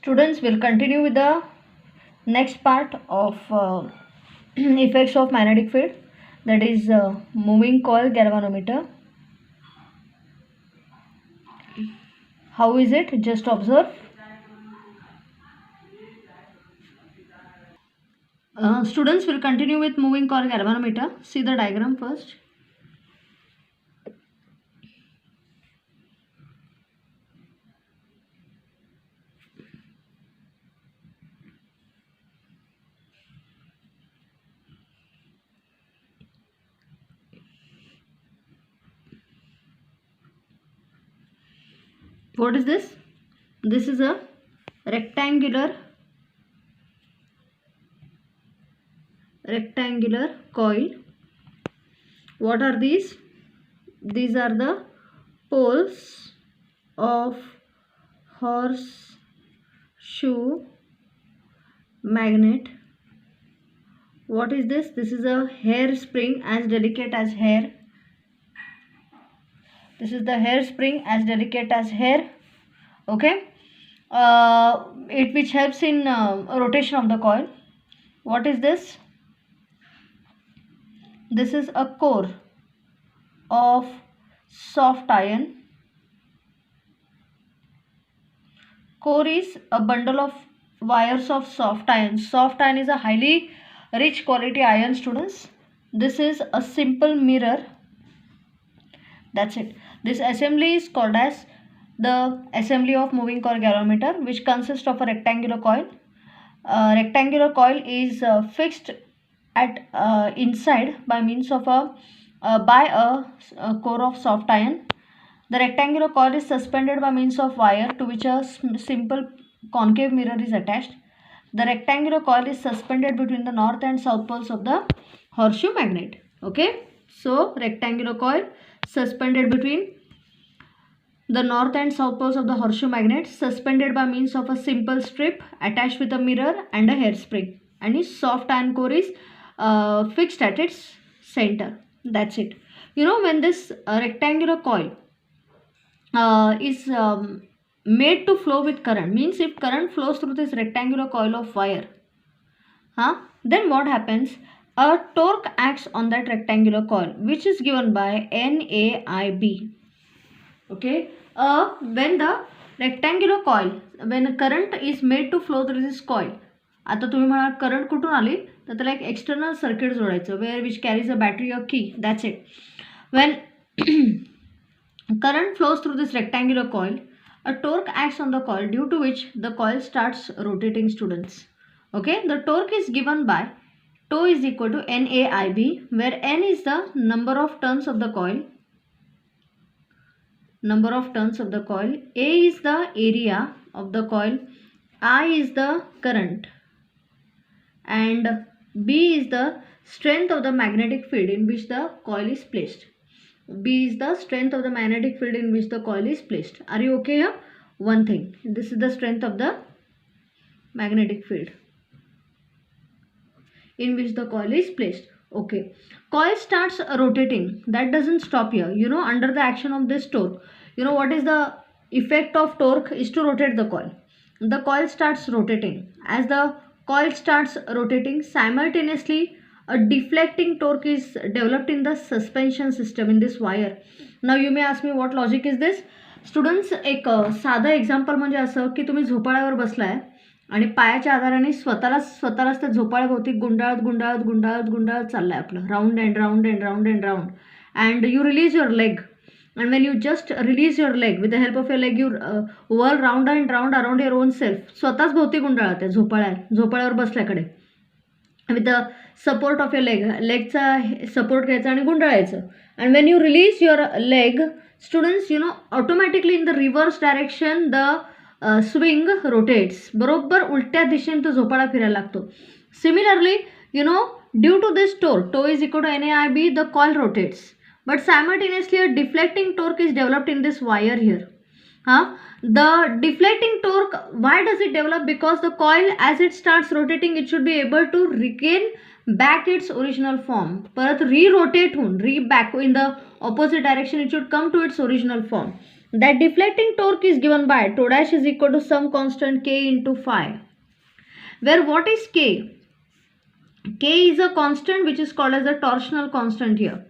Students will continue with the next part of effects of magnetic field, that is moving coil galvanometer. How is it? Just observe. Students will continue with moving coil galvanometer. See the diagram first. What is this? This is a rectangular coil. What are these? These are the poles of horseshoe magnet. What is this? This is a hair spring as delicate as hair. This is the hair spring as delicate as hair. Okay. Which helps in rotation of the coil. What is this? This is a core of soft iron. Core is a bundle of wires of soft iron. Soft iron is a highly rich quality iron, students. This is a simple mirror. That's it. This assembly is called as the assembly of moving coil galvanometer, which consists of a rectangular coil. Rectangular coil is fixed at inside by means of a core of soft iron. The rectangular coil is suspended by means of wire to which a simple concave mirror is attached. The rectangular coil is suspended between the north and south poles of the horseshoe magnet. Okay, so rectangular coil suspended between the north and south poles of the horseshoe magnet, suspended by means of a simple strip attached with a mirror and a hairspring, and its soft iron core is fixed at its center. That's it. You know, when this rectangular coil is made to flow with current, means if current flows through this rectangular coil of wire, then what happens? A torque acts on that rectangular coil, which is given by NAIB. Okay, when the rectangular coil, when a current is made to flow through this coil, आता तुम्ही म्हणाल current कुठून आली, तर त्याला एक external circuit जोडायचं, where which carries a battery or key. That's it. When current flows through this rectangular coil, a torque acts on the coil, due to which the coil starts rotating, students. Okay, the torque is given by τ is equal to NAIB, where N is the number of turns of the coil, A is the area of the coil, I is the current, and B is the strength of the magnetic field in which the coil is placed. B is the strength of the magnetic field in which the coil is placed. Are you okay here? One thing, this is the strength of the magnetic field in which the coil is placed. Okay, coil starts rotating. That doesn't stop here. You know, under the action of this torque, you know what is the effect of torque? Is to rotate the coil. The coil starts rotating. As the coil starts rotating, simultaneously a deflecting torque is developed in the suspension system in this wire. Now you may ask me, what logic is this? Students, एक साधं example म्हणजे असं की तुम्ही झोपाळ्यावर बसलाय आणि पायाच्या आधाराने स्वतःलाच त्या झोपाळ्याभोवती गुंडाळत चाललाय आपलं, round and round and round and round, and you release your leg. And when you just release your leg, with the help of your leg, you whirl round and round around your own self. स्वतःच भोवती गुंडाळत आहे झोपाळ्यावर बसल्याकडे. With the support of your leg, legचा support घ्यायचा आणि गुंडाळायचं. And when you release your leg, students, you know, automatically in the reverse direction the swing rotates. बरोबर उलट्या दिशेने तो झोपाळा फिरायला लागतो. Similarly, you know, due to this torque, τ is equal to NAIB, the coil rotates. But simultaneously a deflecting torque is developed in this wire here. The deflecting torque, why does it develop? Because the coil, as it starts rotating, it should be able to regain back its original form. परत re-rotate होऊन, back in the opposite direction, it should come to its original form. that deflecting torque is given by tau dash is equal to some constant k into phi, where what is k? K is a constant which is called as a torsional constant here.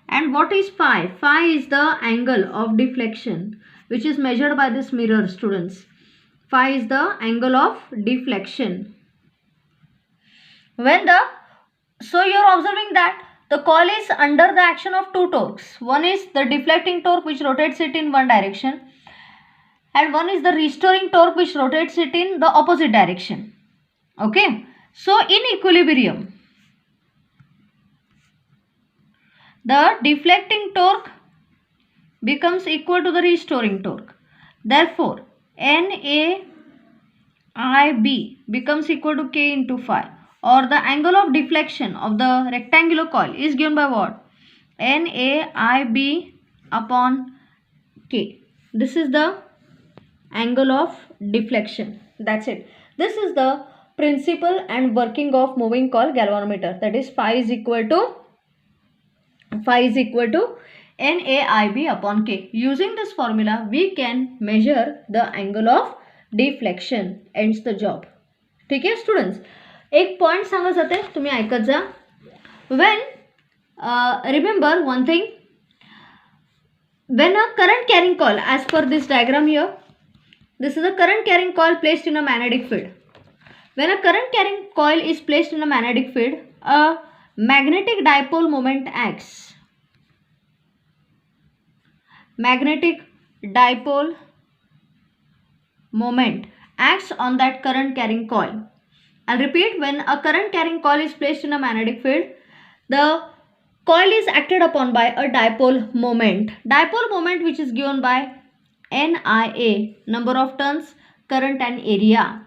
And what is phi? Phi is the angle of deflection which is measured by this mirror, students. Phi is the angle of deflection. So you are observing that the coil is under the action of two torques. One is the deflecting torque which rotates it in one direction, and one is the restoring torque which rotates it in the opposite direction. Okay. So in equilibrium, the deflecting torque becomes equal to the restoring torque. Therefore, NAIB becomes equal to K into phi, or the angle of deflection of the rectangular coil is given by what? NAIB upon K. This is the angle of deflection. That's it. This is the principle and working of moving coil galvanometer. That is phi is equal to NAIB upon K. Using this formula, we can measure the angle of deflection. Ends the job. ठीक आहे students, एक point सांगत जाते, तुम्ही ऐकत जा. When remember one thing, when a current carrying coil, as per this diagram here, this is a current carrying coil placed in a magnetic field. When a current carrying coil is placed in a magnetic field, a magnetic dipole moment acts. Magnetic dipole moment acts on that current carrying coil. I'll repeat, when a current carrying coil is placed in a magnetic field, the coil is acted upon by a dipole moment. Dipole moment which is given by NIA, number of turns, current and area.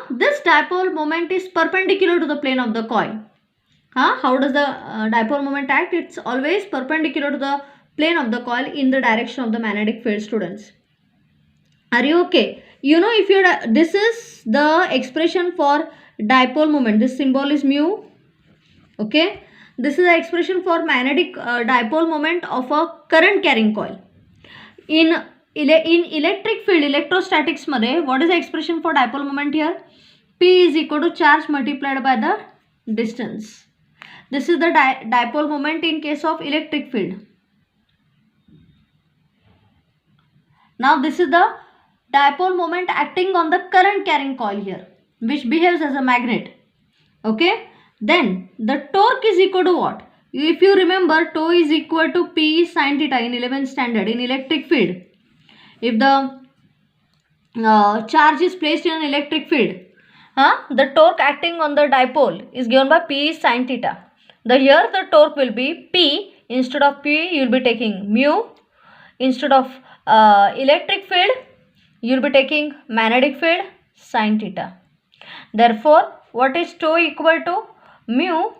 This dipole moment is perpendicular to the plane of the coil. How does the dipole moment act? It's always perpendicular to the plane of the coil in the direction of the magnetic field, students. Are you okay? You know, if you're, this is the expression for dipole moment. This symbol is mu. Okay. This is the expression for magnetic dipole moment of a current carrying coil. In electric field, electrostatics मध्ये, what is the expression for dipole moment here? P is equal to charge multiplied by the distance. This is the dipole moment in case of electric field. Now this is the dipole moment acting on the current carrying coil here, which behaves as a magnet. Okay. Then the torque is equal to what? If you remember, tau is equal to P sin theta in 11th standard in electric field. If the charge is placed in an electric field, the torque acting on the dipole is given by P sin theta. Here the torque will be P. Instead of P, you will be taking mu. Instead of electric field, you will be taking magnetic field sin theta. Therefore, what is tau equal to? Mu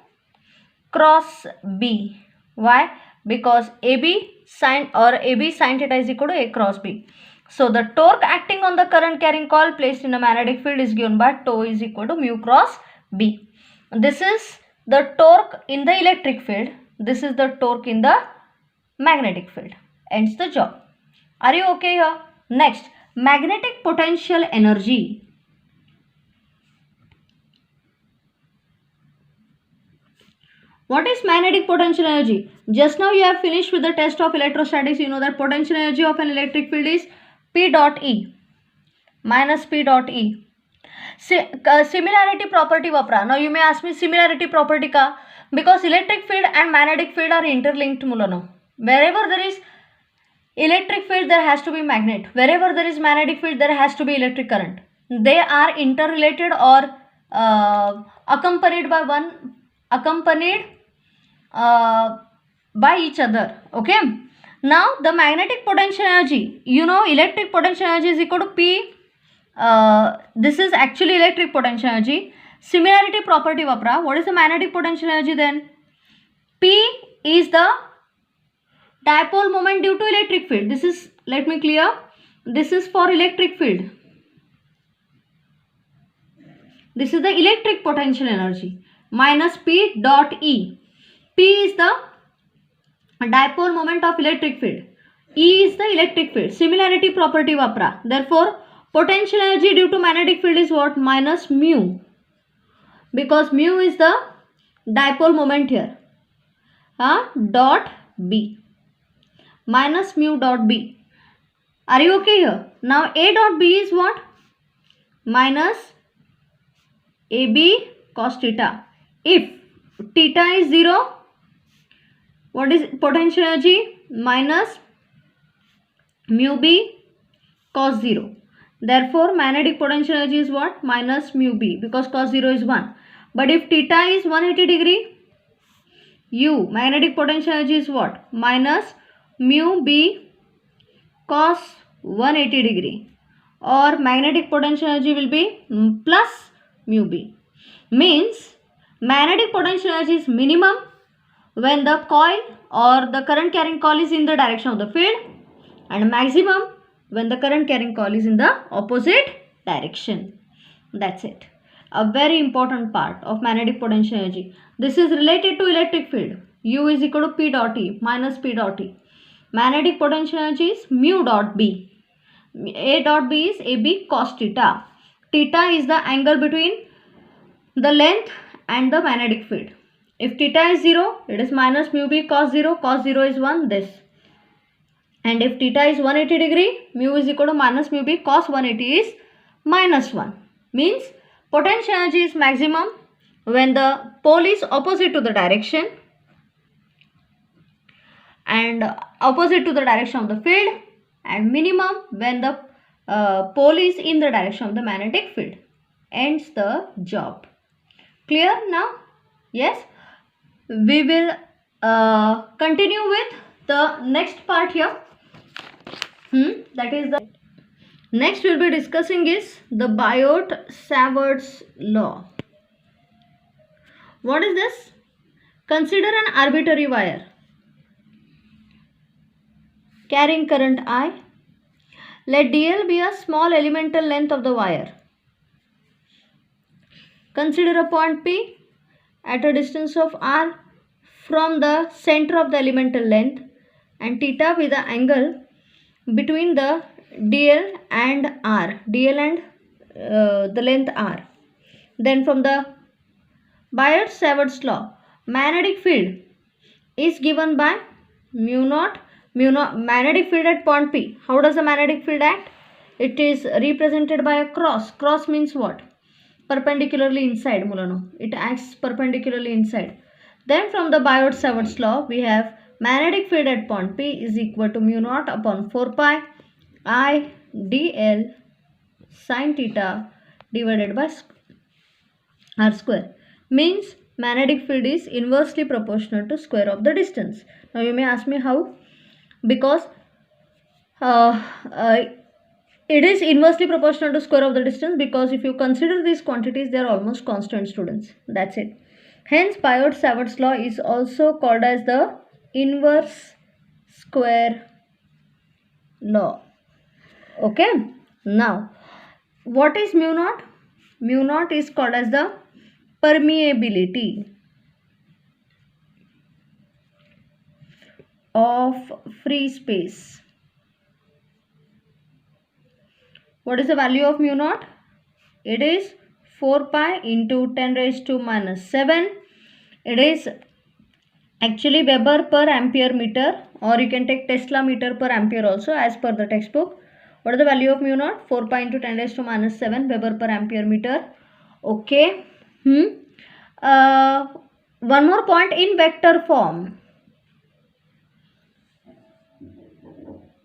cross B. Why? Because AB sin theta is equal to A cross B. So the torque acting on the current carrying coil placed in a magnetic field is given by tau is equal to mu cross B. This is the torque in the electric field. This is the torque in the magnetic field. Ends the job. Are you okay here? Next, magnetic potential energy. What is magnetic potential energy? Just now you have finished with the test of electrostatics. You know that potential energy of an electric field is P dot E minus P dot E. Similarity property vapra. Now you may ask me similarity property ka? Because electric field and magnetic field are interlinked mulano. Wherever there is electric field, there has to be magnet. Wherever there is magnetic field, there has to be electric current. They are interrelated or accompanied by each other. Okay. Now the magnetic potential energy, you know, electric potential energy is equal to P. This is actually electric potential energy. Similarity property vapra. What is the magnetic potential energy then? P is the dipole moment due to electric field. This is, let me clear, this is for electric field. This is the electric potential energy minus P dot E. P is the Dipole moment of electric field. E is the electric field. Similarity property वापरा. Therefore, potential energy due to magnetic field is what? Minus mu. Because mu is the dipole moment here. Dot B. Minus mu dot B. Are you okay here? Now A dot B is what? Minus AB cos theta. If theta is 0, what is potential energy? Minus mu B cos 0. Therefore, magnetic potential energy is what? Minus mu B, because cos 0 is 1. But if theta is 180 degree, U, magnetic potential energy is what? Minus mu B cos 180 degree. Or magnetic potential energy will be plus mu B. Means magnetic potential energy is minimum when the coil or the current carrying coil is in the direction of the field, and maximum when the current carrying coil is in the opposite direction. That's it. A very important part of magnetic potential energy. This is related to electric field. U is equal to P dot E minus P dot E. Magnetic potential energy is mu dot B. A dot B is AB cos theta. Theta is the angle between the length and the magnetic field. If theta is 0, it is minus mu B cos 0. Cos 0 is 1, this. And if theta is 180 degree, mu is equal to minus mu B cos 180 is minus 1. Means potential energy is maximum when the pole is opposite to the direction and opposite to the direction of the field, and minimum when the pole is in the direction of the magnetic field. Ends the job. Clear now? Yes. We will continue with the next part here. That is the next we'll be discussing is the Biot-Savart's law. What is this? Consider an arbitrary wire carrying current I. Let dl be a small elemental length of the wire. Consider a point P at a distance of r from the center of the elemental length, and theta with the angle between the dl and r, dl and the length r. Then from the Biot-Savart's law, magnetic field is given by mu naught magnetic field at point P. How does the magnetic field act? It is represented by a cross. Cross means what? Perpendicularly inside, Mulano. It acts perpendicularly inside. Then from the Biot-Savart's law, we have magnetic field at point P is equal to mu naught upon 4 pi I dl sin theta divided by r square. Means magnetic field is inversely proportional to square of the distance. Now you may ask me how? Because it is inversely proportional to square of the distance, because if you consider these quantities, they are almost constant, students. That's it. Hence Biot-Savart's law is also called as the inverse square law. Okay. Now what is mu naught? Mu naught is called as the permeability of free space. What is the value of mu naught? It is 4 pi into 10 raised to minus 7. It is actually Weber per ampere meter, or you can take Tesla meter per ampere also as per the textbook. What is the value of mu naught? 4 pi into 10 raised to minus 7 Weber per ampere meter. Okay. One more point in vector form.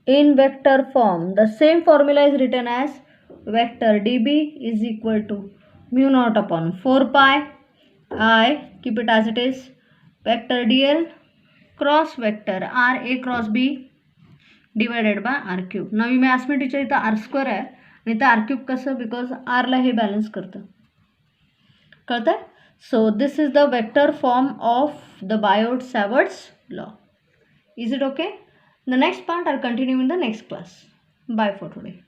In vector form, the same formula is written as vector dB is equal to mu naught upon 4 pi I, keep it as it is, vector dl cross vector r a cross b divided by r cube. Now you may ask me, teacher, इथं r square आहे आणि इथं r cube कसं? Because r La hey balance करतं. कळतंय? So this is the vector form of the Biot-Savart's law. Is it okay? The next part I'll continue in the next class. Bye for today.